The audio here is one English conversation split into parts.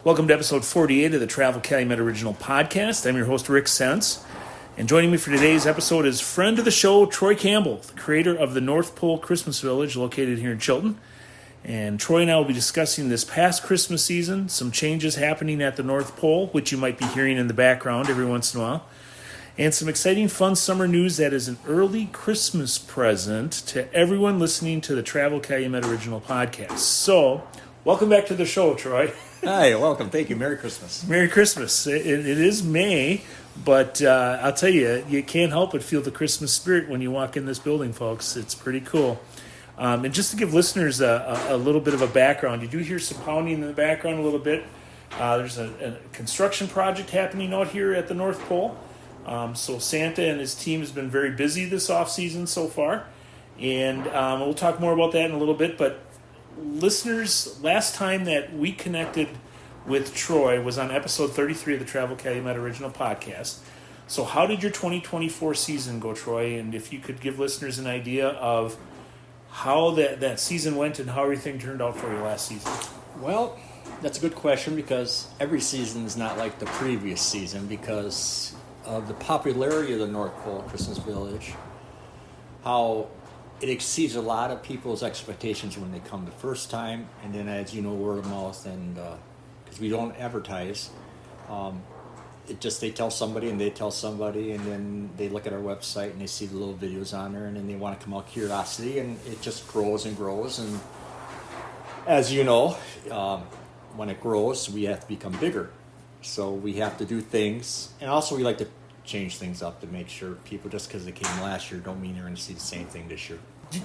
Welcome to episode 48 of the Travel Calumet Original Podcast. I'm your host, Rick Sentz. And joining me for today's episode is friend of the show, Troy Campbell, the creator of the North Pole Christmas Village located here in Chilton. And Troy and I will be discussing this past Christmas season, some changes happening at the North Pole, which you might be hearing in the background every once in a while, and some exciting, fun summer news that is an early Christmas present to everyone listening to the Travel Calumet Original Podcast. So, welcome back to the show, Troy. Hi, welcome. Thank you. Merry Christmas. Merry Christmas. It is May, but I'll tell you, you can't help but feel the Christmas spirit when you walk in this building, folks. It's pretty cool. And just to give listeners a little bit of a background, you do hear some pounding in the background a little bit. There's a construction project happening out here at the North Pole. So Santa and his team has been very busy this off-season so far. And we'll talk more about that in a little bit, but listeners, last time that we connected with Troy was on episode 33 of the Travel Calumet Original Podcast. So how did your 2024 season go, Troy? And if you could give listeners an idea of how that season went and how everything turned out for you last season. Well, that's a good question because every season is not like the previous season because of the popularity of the North Pole Christmas Village, how it exceeds a lot of people's expectations when they come the first time, and then as you know, word of mouth, and because we don't advertise, they tell somebody and they tell somebody, and then they look at our website and they see the little videos on there, and then they want to come out curiosity, and it just grows and grows. And as you know, when it grows, we have to become bigger, so we have to do things, and also we like to change things up to make sure people, just because they came last year, don't mean they're going to see the same thing this year.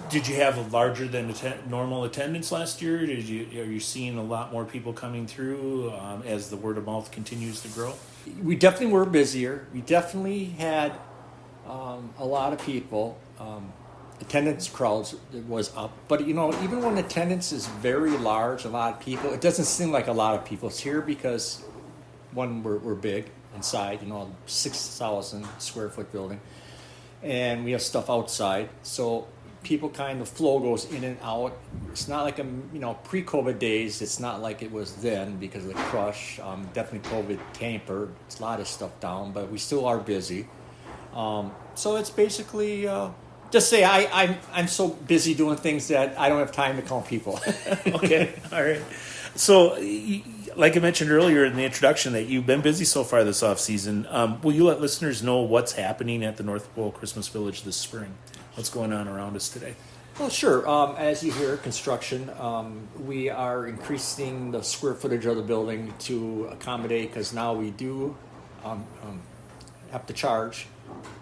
Did you have a larger than normal attendance last year? Are you seeing a lot more people coming through as the word of mouth continues to grow? We definitely were busier. We definitely had a lot of people. Attendance crowds was up, but you know, even when attendance is very large, a lot of people, it doesn't seem like a lot of people. It's here because one, we're big inside, 6,000 square foot building, and we have stuff outside, so people kind of flow goes in and out. It's not like pre-COVID days. It's not like it was then because of the crush. Definitely COVID tampered a lot of stuff down, but we still are busy. So it's basically just say I'm so busy doing things that I don't have time to call people. Okay, all right. So, like I mentioned earlier in the introduction, that you've been busy so far this off-season. Will you let listeners know what's happening at the North Pole Christmas Village this spring? What's going on around us today? Well, sure. As you hear, construction, we are increasing the square footage of the building to accommodate, because now we do have to charge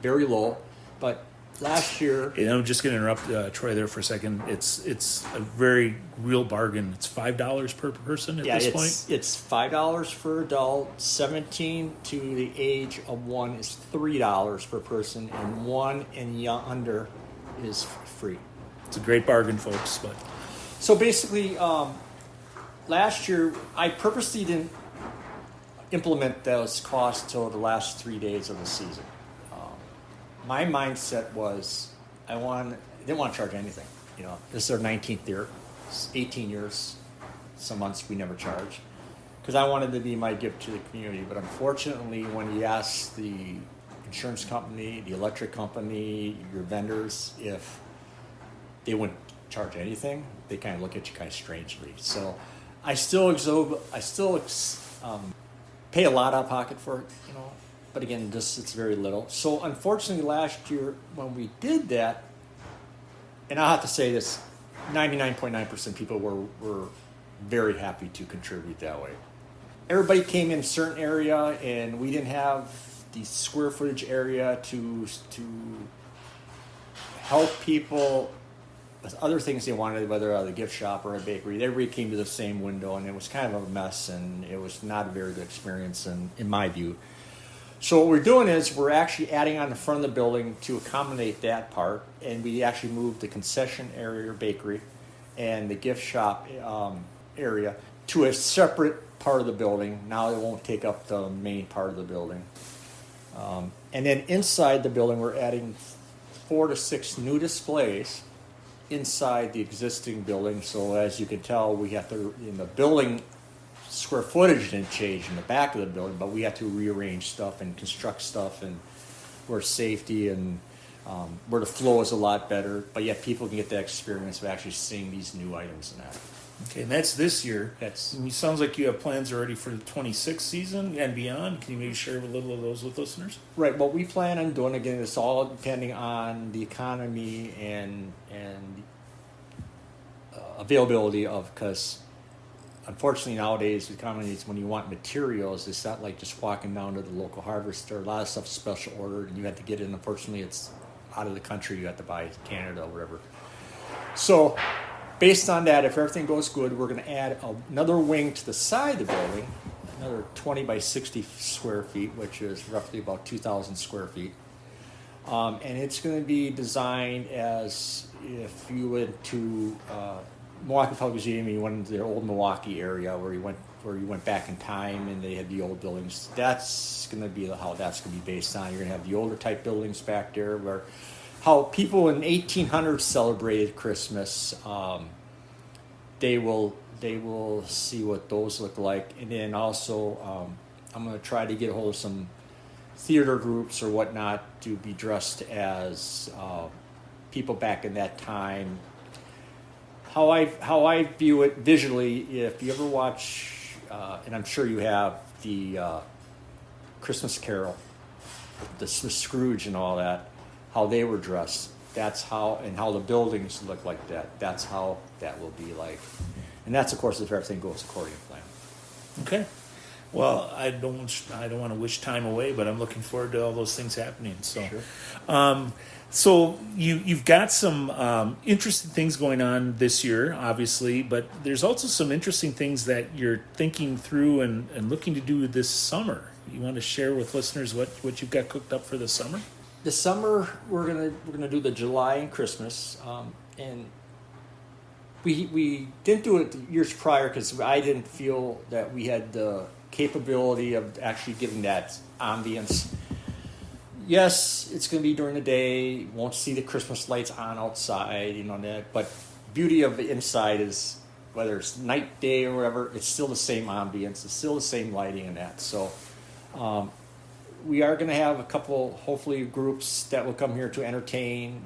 very low, but last year... And I'm just going to interrupt Troy there for a second. It's a very real bargain. It's $5 per person at this point? It's $5 for adult. 17 to the age of 1 is $3 per person, and 1 and under is free. It's a great bargain, folks. But so basically, last year, I purposely didn't implement those costs till the last 3 days of the season. My mindset was I didn't want to charge anything. This is our 19th year, 18 years. Some months we never charge because I wanted to be my gift to the community. But unfortunately, when you ask the insurance company, the electric company, your vendors, if they wouldn't charge anything, they kind of look at you kind of strangely. So I still pay a lot out of pocket for it, But again, it's very little. So unfortunately, last year when we did that, and I have to say this, 99.9% people were very happy to contribute that way. Everybody came in a certain area, and we didn't have the square footage area to help people with other things they wanted, whether at a gift shop or a bakery. Everybody came to the same window, and it was kind of a mess, and it was not a very good experience in my view. So what we're doing is we're actually adding on the front of the building to accommodate that part, and we actually moved the concession area or bakery and the gift shop area to a separate part of the building. Now it won't take up the main part of the building. And then inside the building, we're adding 4 to 6 new displays inside the existing building. So as you can tell, we have to, in the building square footage didn't change in the back of the building, but we had to rearrange stuff and construct stuff and where safety and where the flow is a lot better, but yet people can get that experience of actually seeing these new items in that. Okay, and that's this year. It sounds like you have plans already for the 26th season and beyond. Can you maybe share a little of those with listeners? Right. What we plan on doing, again, it's all depending on the economy and availability of, because unfortunately nowadays the economy is when you want materials, it's not like just walking down to the local harvester. A lot of stuff's special ordered and you have to get it. Unfortunately, it's out of the country. You have to buy Canada or whatever. So based on that, if everything goes good, we're going to add another wing to the side of the building, another 20 by 60 square feet, which is roughly about 2,000 square feet. And it's going to be designed as if you went to Milwaukee Public Museum and you went into their old Milwaukee area where you went back in time and they had the old buildings. That's going to be how that's going to be based on. You're going to have the older type buildings back there where how people in 1800s celebrated Christmas. They will see what those look like, and then also I'm going to try to get a hold of some theater groups or whatnot to be dressed as people back in that time. How I view it visually, if you ever watch, and I'm sure you have, the Christmas Carol, the Scrooge and all that, how they were dressed. That's how, and how the buildings look like that. That's how that will be like. And that's, of course, if everything goes according to plan. Okay. Well, I don't want to wish time away, but I'm looking forward to all those things happening. So, sure. So you've got some interesting things going on this year, obviously, but there's also some interesting things that you're thinking through and looking to do this summer. You want to share with listeners what you've got cooked up for this summer? This summer we're gonna do the July and Christmas, and we didn't do it the years prior because I didn't feel that we had the capability of actually giving that ambience. Yes, it's going to be during the day. You won't see the Christmas lights on outside, that. But beauty of the inside is whether it's night, day, or whatever, it's still the same ambience. It's still the same lighting and that. So we are going to have a couple, hopefully, groups that will come here to entertain.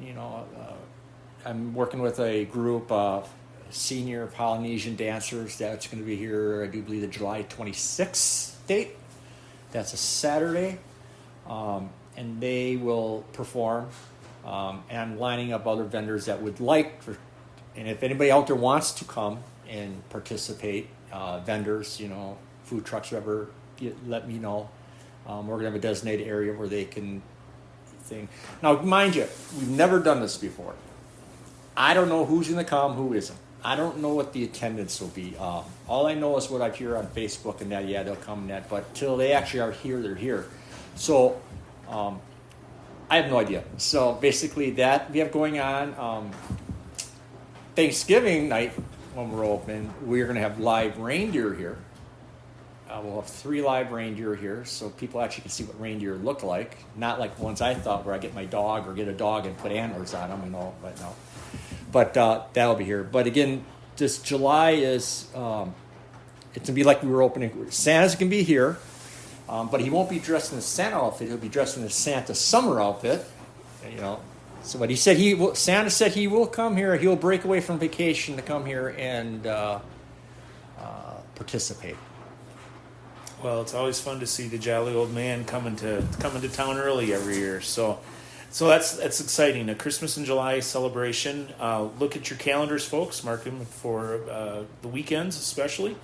I'm working with a group of senior Polynesian dancers that's going to be here, I do believe, the July 26th date. That's a Saturday. And they will perform. And I'm lining up other vendors that would and if anybody out there wants to come and participate, vendors, food trucks, whatever, let me know. We're going to have a designated area where they can thing. Now, mind you, we've never done this before. I don't know who's going to come, who isn't. I don't know what the attendance will be. All I know is what I hear on Facebook and that, they'll come and that. But till they actually are here, they're here. So I have no idea. So basically that we have going on. Thanksgiving night when we're open, we're going to have live reindeer here. We'll have 3 live reindeer here, so people actually can see what reindeer look like. Not like ones I thought where I get my dog or get a dog and put antlers on them, but no. But that'll be here. But again, this July is, it's going to be like we were opening. Santa's going to be here, but he won't be dressed in a Santa outfit. He'll be dressed in a Santa summer outfit, So what he said, Santa said he will come here. He'll break away from vacation to come here and participate. Well, it's always fun to see the jolly old man coming to town early every year. So that's exciting. A Christmas in July celebration. Look at your calendars, folks. Mark them for the weekends, especially.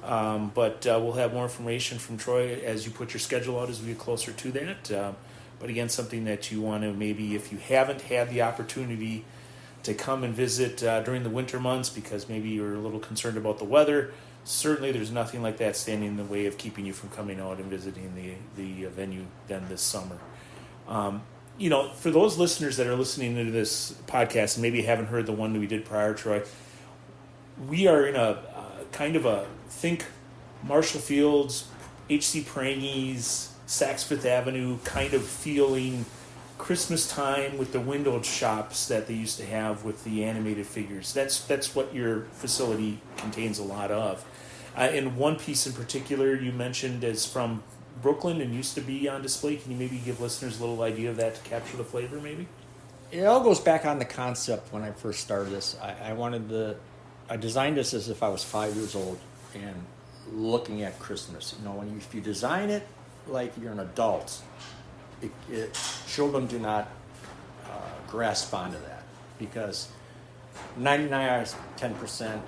But we'll have more information from Troy as you put your schedule out as we get closer to that. But again, something that you want to maybe, if you haven't had the opportunity to come and visit during the winter months because maybe you're a little concerned about the weather, certainly there's nothing like that standing in the way of keeping you from coming out and visiting the venue then this summer. For those listeners that are listening to this podcast and maybe haven't heard the one that we did prior, Troy, we are in a kind of a think Marshall Fields, H.C. Prangies, Saks Fifth Avenue kind of feeling Christmas time with the windowed shops that they used to have with the animated figures. That's what your facility contains a lot of. And one piece in particular you mentioned is from Brooklyn and used to be on display. Can you maybe give listeners a little idea of that to capture the flavor, maybe? It all goes back on the concept when I first started this. I designed this as if I was 5 years old and looking at Christmas. If you design it like you're an adult, children do not grasp onto that, because 99 out of 10%,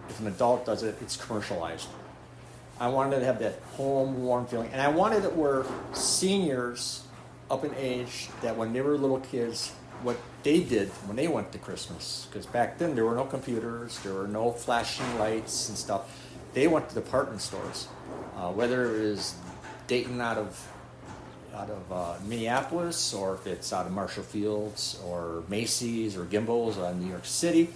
if an adult does it, it's commercialized. I wanted to have that home warm feeling, and I wanted it where seniors up in age, that when they were little kids, what they did when they went to Christmas, because back then there were no computers, there were no flashing lights and stuff. They went to department stores, whether it was Dayton out of Minneapolis, or if it's out of Marshall Fields or Macy's or Gimbel's out of New York City.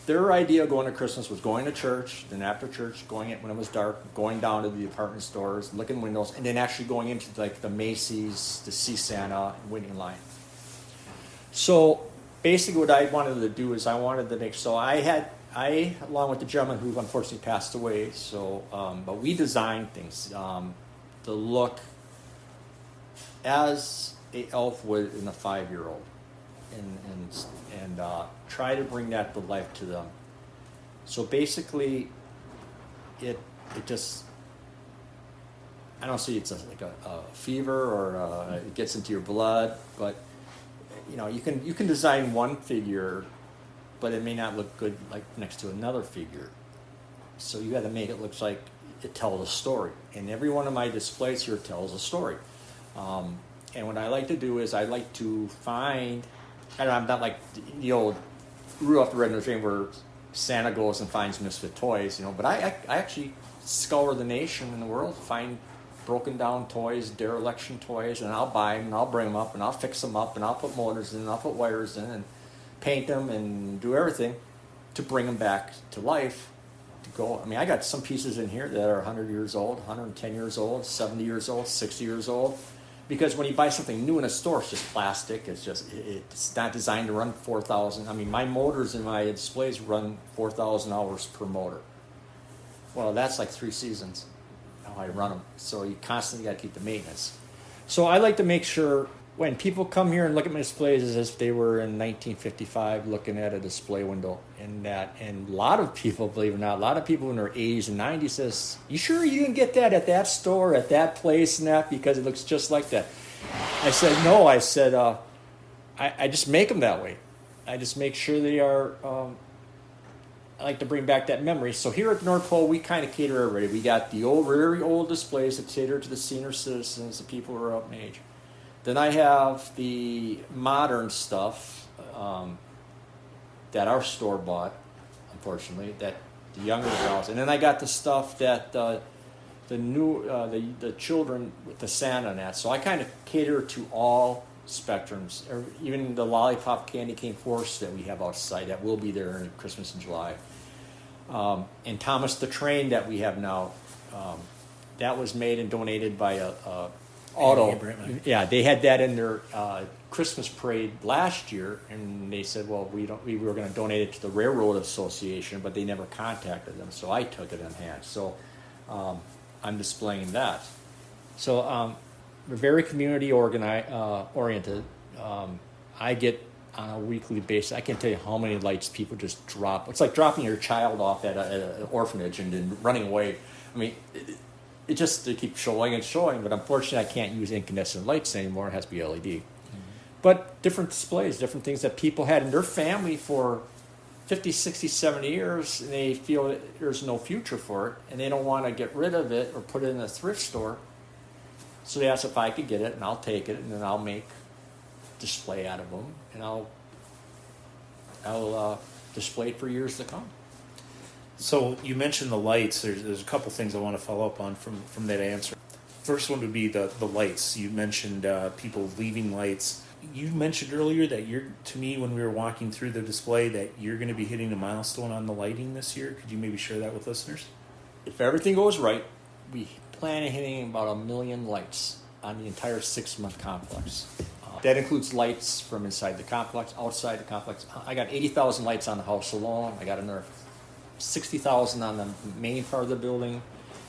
Their idea of going to Christmas was going to church, then after church, going in when it was dark, going down to the department stores, looking windows, and then actually going into like the Macy's to see Santa and waiting in line. So basically what I wanted to do is I along with the gentleman who unfortunately passed away, but we designed things to look as a elf would in a 5-year-old, and try to bring that to life to them. So basically, it just, I don't see it's like a fever or it gets into your blood, but you can design one figure, but it may not look good like next to another figure. So you got to make it look like it tells a story, and every one of my displays here tells a story. And what I like to do is I like to find, and I'm not like the old Rudolph the Red-Nosed Reindeer where Santa goes and finds misfit toys, but I actually scour the nation and the world to find broken down toys, dereliction toys, and I'll buy them and I'll bring them up and I'll fix them up and I'll put motors in and I'll put wires in and paint them and do everything to bring them back to life. I got some pieces in here that are 100 years old, 110 years old, 70 years old, 60 years old. Because when you buy something new in a store, it's just plastic. It's not designed to run 4,000. My motors in my displays run 4,000 hours per motor. Well, that's like 3 seasons how I run them. So you constantly got to keep the maintenance. So I like to make sure when people come here and look at my displays as if they were in 1955 looking at a display window, and a lot of people, believe it or not, a lot of people in their 80s and 90s says, "You sure you didn't get that at that store, at that place and that, because it looks just like that?" I said, "No." I said, I just make them that way. I just make sure they are, I like to bring back that memory. So here at the North Pole, we kind of cater everybody. We got the old, very old displays that cater to the senior citizens, the people who are up in age. Then I have the modern stuff that our store bought, unfortunately, that the younger girls. And then I got the stuff that the children with the Santa and that. So I kind of cater to all spectrums, or even the lollipop candy cane force that we have outside that will be there in Christmas in July. And Thomas the Train that we have now, that was made and donated by a auto. Yeah, they had that in their Christmas parade last year, and they said, well, we were going to donate it to the Railroad Association, but they never contacted them, so I took it in hand. So I'm displaying that. So we're very community oriented. I get on a weekly basis, I can't tell you how many lights people just drop. It's like dropping your child off at an orphanage and then running away. It just, they keep showing and showing, but unfortunately I can't use incandescent lights anymore. It has to be LED. Mm-hmm. But different displays, different things that people had in their family for 50, 60, 70 years, and they feel that there's no future for it, and they don't want to get rid of it or put it in a thrift store. So they asked if I could get it, and I'll take it, and then I'll make display out of them, and I'll display it for years to come. So you mentioned the lights. There's a couple things I want to follow up on from that answer. First one would be the lights. You mentioned people leaving lights. You mentioned earlier that to me when we were walking through the display that you're going to be hitting a milestone on the lighting this year. Could you maybe share that with listeners? If everything goes right, we plan on hitting about 1 million lights on the entire 6-month complex. That includes lights from inside the complex, outside the complex. I got 80,000 lights on the house alone. I got another $60,000 on the main part of the building. And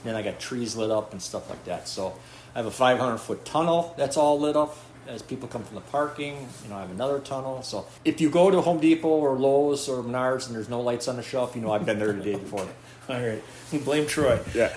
then I got trees lit up and stuff like that. So I have a 500-foot tunnel that's all lit up as people come from the parking. I have another tunnel. So if you go to Home Depot or Lowe's or Menards and there's no lights on the shelf, I've been there the day before. All right. Blame Troy. Yeah.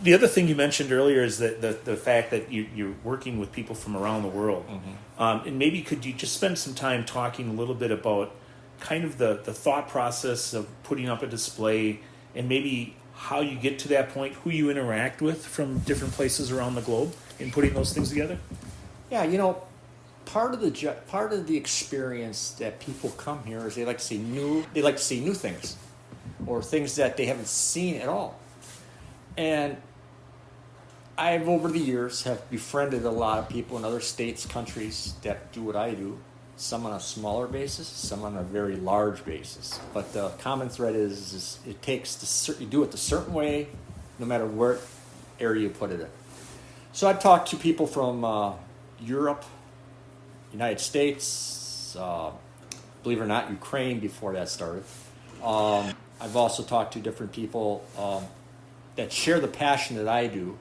The other thing you mentioned earlier is that the fact that you're working with people from around the world. Mm-hmm. And maybe could you just spend some time talking a little bit about kind of the thought process of putting up a display and maybe how you get to that point, who you interact with from different places around the globe in putting those things together? Yeah, part of the experience that people come here is they like to see new things or things that they haven't seen at all. And I've over the years have befriended a lot of people in other states, countries that do what I do. Some on a smaller basis, some on a very large basis. But the common thread is it takes you do it a certain way, no matter what area you put it in. So I talked to people from Europe, United States, believe it or not, Ukraine before that started. I've also talked to different people that share the passion that I do.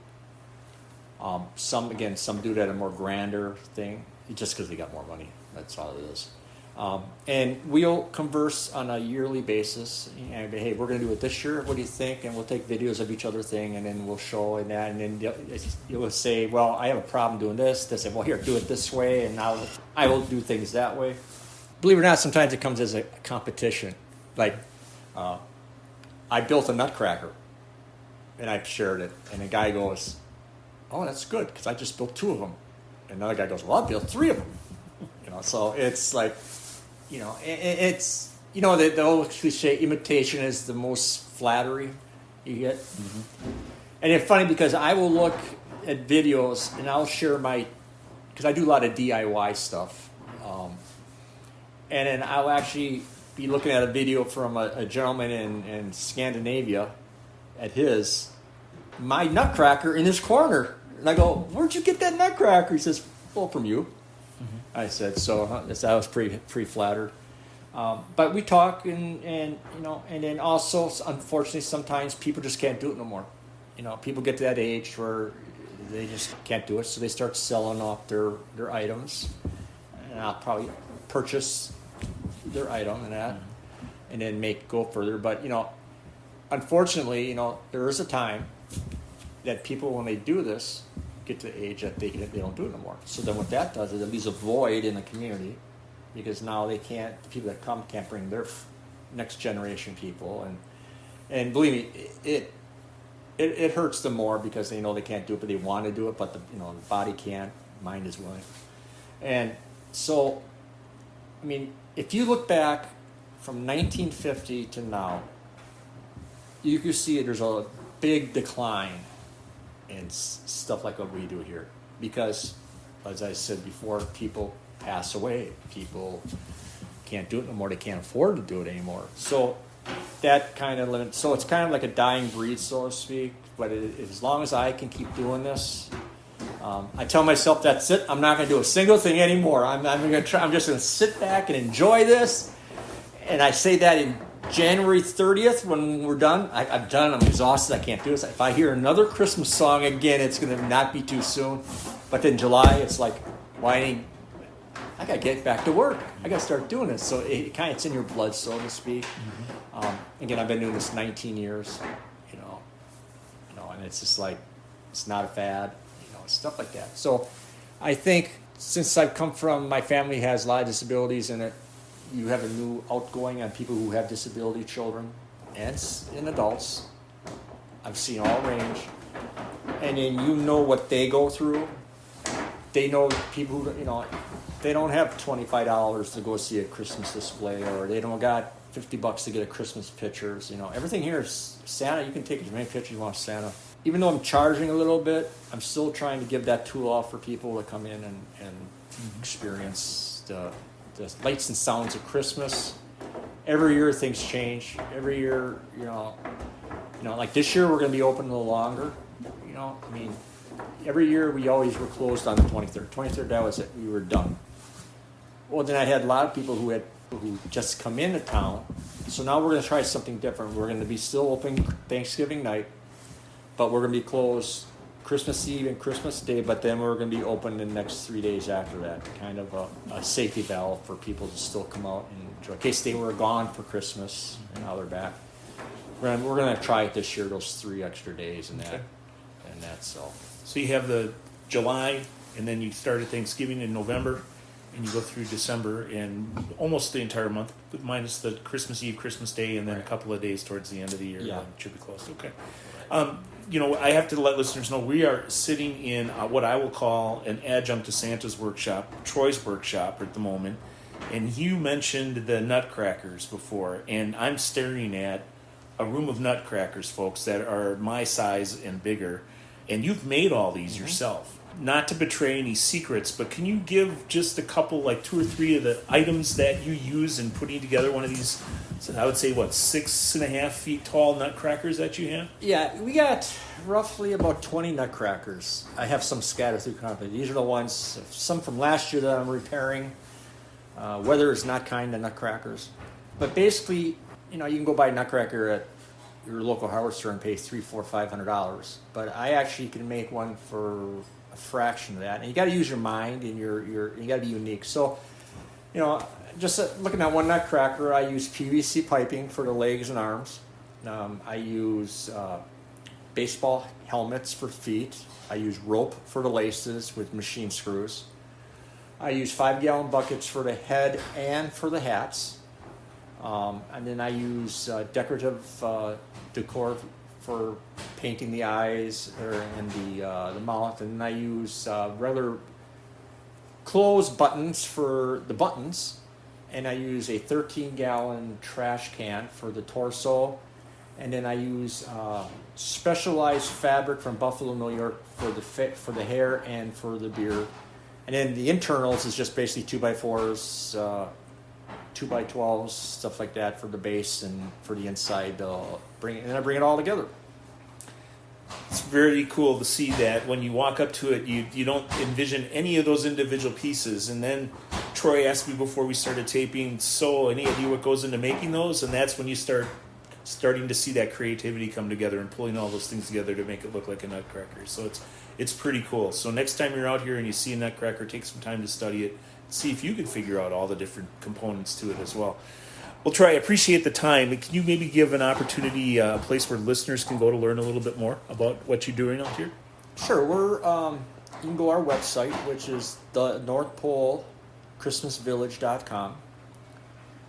Some do it at a more grander thing, just because they got more money. That's all it is. And we'll converse on a yearly basis. And, hey, we're going to do it this year. What do you think? And we'll take videos of each other thing, and then we'll show and that. And then you'll say, well, I have a problem doing this. They say, well, here, do it this way, and I will do things that way. Believe it or not, sometimes it comes as a competition. Like, I built a nutcracker, and I shared it. And the guy goes, oh, that's good, because I just built 2 of them. And another guy goes, well, I built 3 of them. So it's like, it's, the old cliche, imitation is the most flattery you get. Mm-hmm. And it's funny because I will look at videos and I'll share because I do a lot of DIY stuff. And then I'll actually be looking at a video from a gentleman in Scandinavia at my nutcracker in his corner. And I go, where'd you get that nutcracker? He says, well, from you. Mm-hmm. I said, so I was pretty flattered. But we talk and then also, unfortunately, sometimes people just can't do it no more. People get to that age where they just can't do it, so they start selling off their items. And I'll probably purchase their item and that, and then go further. But, unfortunately, there is a time that people, when they do this, get to the age that they don't do it no more. So then what that does is it leaves a void in the community, because now the people that come can't bring their next generation people, and believe me, it hurts them more because they know they can't do it, but they want to do it, but the body can't, mind is willing. And so, I mean, if you look back from 1950 to now, you can see there's a big decline in stuff like what we do here, because, as I said before, people pass away. People can't do it no more. They can't afford to do it anymore. So that kind of limits. So it's kind of like a dying breed, so to speak. But as long as I can keep doing this, I tell myself that's it. I'm not going to do a single thing anymore. I'm just going to sit back and enjoy this. And I say that in January 30th when we're done. I'm done. I'm exhausted. I can't do this. If I hear another Christmas song again, it's going to not be too soon. But then July, it's like, I got to get back to work. I got to start doing this. So it's in your blood, so to speak. Mm-hmm. Again, I've been doing this 19 years, and it's just like, it's not a fad, stuff like that. So I think since I've come from, my family has a lot of disabilities, and you have a new outgoing on people who have disability children and adults. I've seen all range. And then what they go through. They know people who, they don't have $25 to go see a Christmas display, or they don't got $50 to get a Christmas pictures. Everything here is Santa. You can take as many pictures you want of Santa. Even though I'm charging a little bit, I'm still trying to give that tool off for people to come in and experience the lights and sounds of Christmas. Every year things change. Every year, like this year we're going to be open a little longer. Every year we always were closed on the 23rd. 23rd, that was it. We were done. Well, then I had a lot of people who just come into town, So now we're going to try something different. We're going to be still open Thanksgiving night, but we're going to be closed Christmas Eve and Christmas Day, but then we're going to be open the next 3 days after that, kind of a safety valve for people to still come out and enjoy. In case they were gone for Christmas and now they're back. We're going to try it this year, those 3 extra days and that. Okay. And that's so. So you have the July, and then you start at Thanksgiving in November, and you go through December and almost the entire month, minus the Christmas Eve, Christmas Day, and then a couple of days towards the end of the year. Yeah. It should be closed. Okay. I have to let listeners know we are sitting in what I will call an adjunct to Santa's workshop, Troy's workshop at the moment. And you mentioned the nutcrackers before, and I'm staring at a room of nutcrackers, folks, that are my size and bigger. And you've made all these yourself. Not to betray any secrets, but can you give just a couple, like 2 or 3 of the items that you use in putting together one of these, so I would say, 6.5 feet tall nutcrackers that you have? Yeah, we got roughly about 20 nutcrackers. I have some scattered through company. These are the ones, some from last year that I'm repairing. Weather is not kind to nutcrackers. But basically, you can go buy a nutcracker at your local hardware store and pay $300, $400, $500. But I actually can make one for a fraction of that. And you got to use your mind, and you got to be unique. So, just looking at one nutcracker, I use PVC piping for the legs and arms. I use baseball helmets for feet. I use rope for the laces with machine screws. I use 5-gallon buckets for the head and for the hats. And then I use decorative decor for painting the eyes and the mouth. And then I use regular closed buttons for the buttons. And I use a 13-gallon trash can for the torso. And then I use specialized fabric from Buffalo, New York for the hair and for the beard. And then the internals is just basically 2x4s, 2x12s, stuff like that for the base and for the inside. And I bring it all together. It's very cool to see that when you walk up to it, you don't envision any of those individual pieces. And then Troy asked me before we started taping, so any idea what goes into making those? And that's when you starting to see that creativity come together and pulling all those things together to make it look like a nutcracker. So it's pretty cool. So next time you're out here and you see a nutcracker, take some time to study it. See if you can figure out all the different components to it as well. Well, Troy, I appreciate the time. Can you maybe give an opportunity, a place where listeners can go to learn a little bit more about what you're doing out here? Sure. You can go to our website, which is the North Pole ChristmasVillage.com,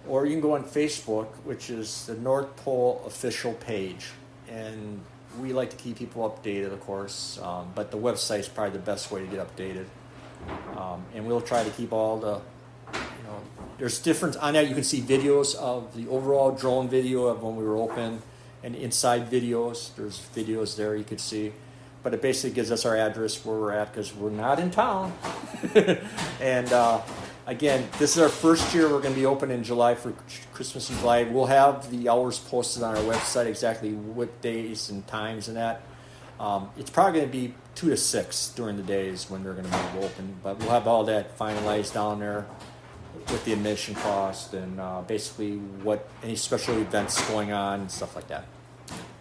or you can go on Facebook, which is the North Pole official page. And we like to keep people updated, of course, but the website is probably the best way to get updated. And we'll try to keep all the, there's different, on that you can see videos of the overall drone video of when we were open, and inside videos, there's videos there you could see. But it basically gives us our address where we're at, because we're not in town. And again, this is our first year. We're going to be open in July for Christmas and July. We'll have the hours posted on our website, exactly what days and times and that. It's probably going to be 2 to 6 during the days when they're going to be open. But we'll have all that finalized down there with the admission cost and basically what any special events going on and stuff like that.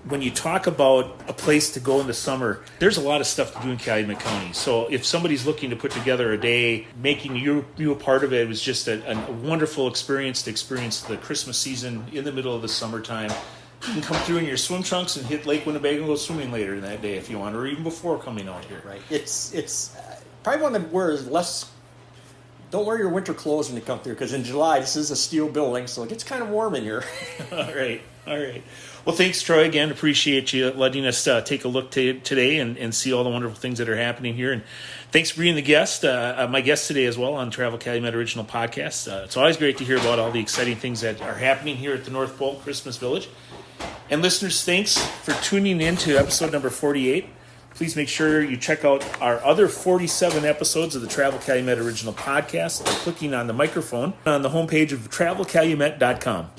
When you talk about a place to go in the summer, there's a lot of stuff to do in Calumet County. So if somebody's looking to put together a day, making you a part of it was just a wonderful experience to experience the Christmas season in the middle of the summertime. You can come through in your swim trunks and hit Lake Winnebago and go swimming later in that day if you want, or even before coming out here. Right. It's probably one that wears less. Don't wear your winter clothes when you come through, because in July this is a steel building, so it gets kind of warm in here. All right. Well, thanks, Troy. Again, appreciate you letting us take a look today and see all the wonderful things that are happening here. And thanks for being the guest, my guest today as well on Travel Calumet Original Podcast. It's always great to hear about all the exciting things that are happening here at the North Pole Christmas Village. And listeners, thanks for tuning in to episode number 48. Please make sure you check out our other 47 episodes of the Travel Calumet Original Podcast by clicking on the microphone on the homepage of travelcalumet.com.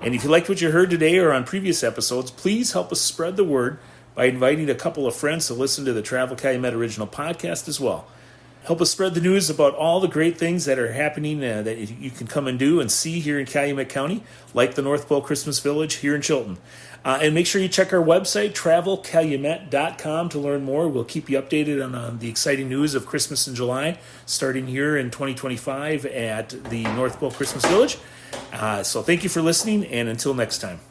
And if you liked what you heard today or on previous episodes, please help us spread the word by inviting a couple of friends to listen to the Travel Calumet Original Podcast as well. Help us spread the news about all the great things that are happening that you can come and do and see here in Calumet County, like the North Pole Christmas Village here in Chilton. And make sure you check our website, travelcalumet.com, to learn more. We'll keep you updated on the exciting news of Christmas in July, starting here in 2025 at the North Pole Christmas Village. So thank you for listening, and until next time.